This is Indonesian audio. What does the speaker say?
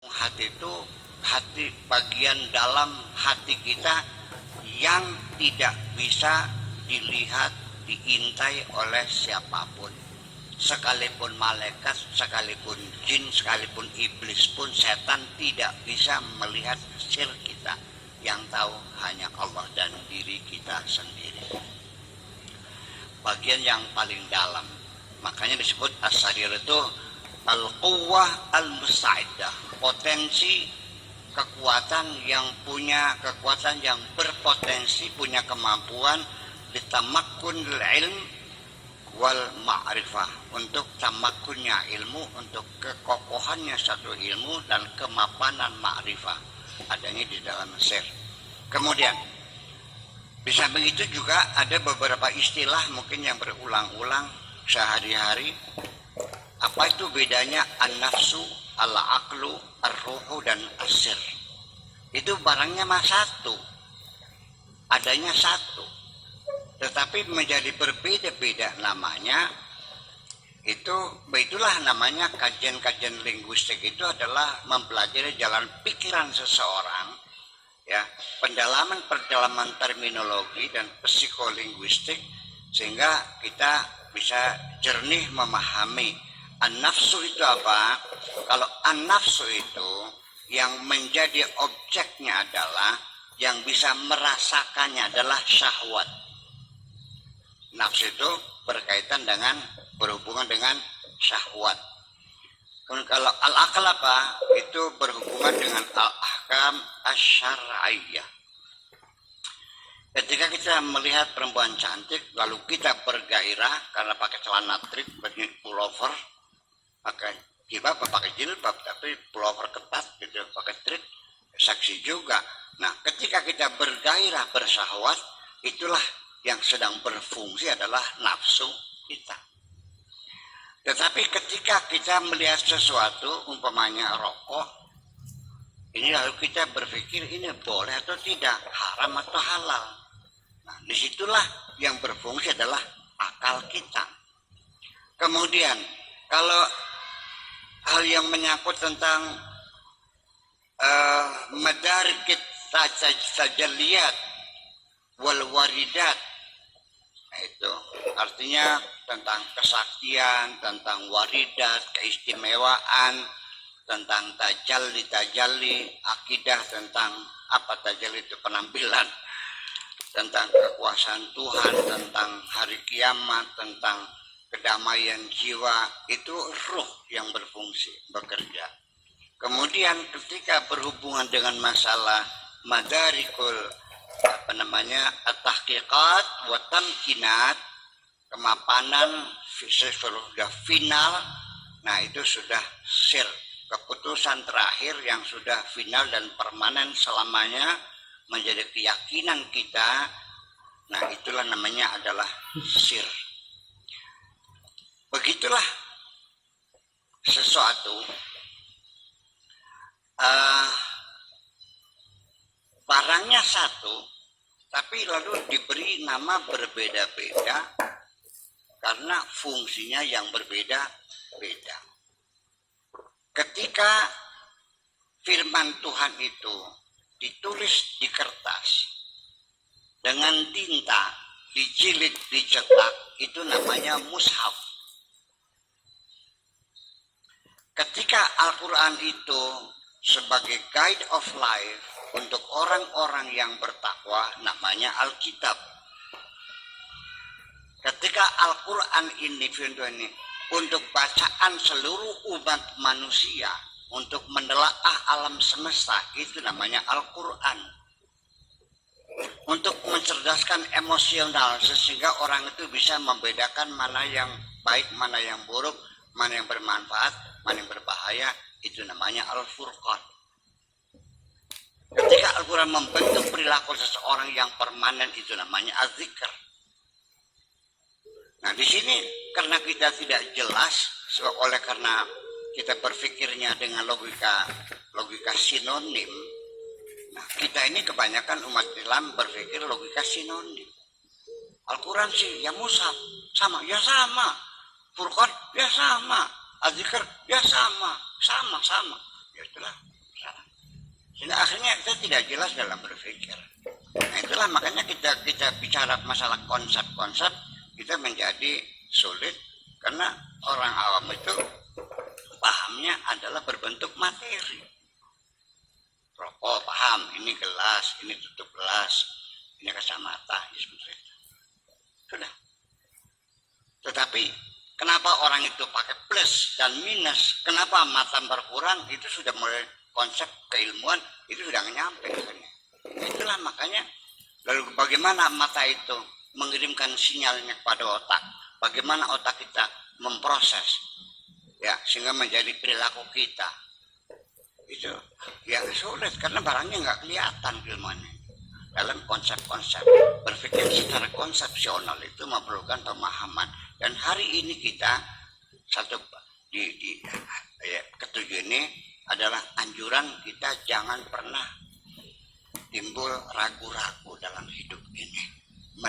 Hati itu hati bagian dalam hati kita yang tidak bisa dilihat, diintai oleh siapapun. Sekalipun malaikat, sekalipun jin, sekalipun iblis pun, setan tidak bisa melihat sir kita. Yang tahu hanya Allah dan diri kita sendiri. Bagian yang paling dalam. Makanya disebut as-sarir itu al-quwwah al-musta'iddah, potensi kekuatan yang berpotensi, punya kemampuan ditamakkun ilm wal ma'rifah, untuk tamakunnya ilmu, untuk kekokohannya satu ilmu dan kemapanan ma'rifah adanya di dalam sir. Kemudian bisa begitu juga ada beberapa istilah mungkin yang berulang-ulang sehari-hari. Apa itu bedanya an-nafsu, al-aqlu, ar-ruhu, dan as-sir? Itu barangnya mah satu, adanya satu, tetapi menjadi berbeda-beda namanya. Itulah namanya kajian-kajian linguistik. Itu adalah mempelajari jalan pikiran seseorang, ya, pendalaman terminologi dan psikolinguistik, sehingga kita bisa jernih memahami an-nafsu itu apa. Kalau an-nafsu itu yang menjadi objeknya adalah, yang bisa merasakannya adalah syahwat. Nafsu itu berkaitan dengan, berhubungan dengan syahwat. Kemudian kalau al-aql apa? Itu berhubungan dengan al-ahkam asy-syar'iyyah. Ketika kita melihat perempuan cantik lalu kita bergairah karena pakai celana trik, pakai pullover, pakai jilbab, pakai jilbab tapi pullover ketat gitu, pakai trik, seksi juga. Nah, ketika kita bergairah, bersyahwat, itulah yang sedang berfungsi adalah nafsu kita. Tetapi ketika kita melihat sesuatu, umpamanya rokok, ini lalu kita berpikir ini boleh atau tidak, haram atau halal. Nah, disitulah yang berfungsi adalah akal kita. Kemudian kalau hal yang menyangkut tentang madarikit sajalliyat wal waridat, itu artinya tentang kesaktian, tentang waridat, keistimewaan, tentang tajalli, akidah tentang apa tajalli itu, penampilan, tentang kekuasaan Tuhan, tentang hari kiamat, tentang kedamaian jiwa. Itu ruh yang berfungsi, bekerja. Kemudian ketika berhubungan dengan masalah madarikul at-tahqiqat wa tamkinat, kemapanan sudah final, nah itu sudah sir, keputusan terakhir yang sudah final dan permanen selamanya menjadi keyakinan kita. Nah, itulah namanya adalah sir. Begitulah sesuatu barangnya satu, tapi lalu diberi nama berbeda-beda karena fungsinya yang berbeda-beda. Ketika firman Tuhan itu ditulis di kertas dengan tinta, dijilid, dicetak, itu namanya mushaf. Ketika Al-Quran itu sebagai guide of life untuk orang-orang yang bertakwa, namanya Alkitab. Ketika Al-Quran ini untuk bacaan seluruh umat manusia, untuk menelaah alam semesta, itu namanya Al-Quran. Untuk mencerdaskan emosional sehingga orang itu bisa membedakan mana yang baik, mana yang buruk, mana yang bermanfaat, mana yang berbahaya, itu namanya Al-Furqan. Ketika Al-Quran membentuk perilaku seseorang yang permanen, itu namanya Az-Zikr. Nah, di sini karena kita tidak jelas, oleh karena kita berpikirnya dengan logika sinonim. Nah, kita ini kebanyakan umat Islam berpikir logika sinonim. Al-Quran sih ya mushaf, sama, ya sama. Furqan ya sama, Az-Zikr ya sama. Ya itulah. tidak jelas dalam berpikir. Nah, itulah makanya kita bicara masalah konsep-konsep kita menjadi sulit karena orang awam itu pahamnya adalah berbentuk materi. Rokok paham, ini gelas, ini tutup gelas, ini kacamata, seperti itu. Sudah. Tetapi kenapa orang itu pakai plus dan minus? Kenapa mata berkurang? Itu sudah mulai konsep keilmuan itu sudah nyampe. Itulah makanya lalu bagaimana mata itu mengirimkan sinyalnya kepada otak? Bagaimana otak kita memproses? Ya, sehingga menjadi perilaku kita. Itu ya sulit karena barangnya nggak kelihatan ilmuannya. Dalam konsep-konsep berpikir secara konsepsional itu memerlukan pemahaman. Dan hari ini kita satu ketujuh ini adalah anjuran kita jangan pernah timbul ragu-ragu dalam hidup ini.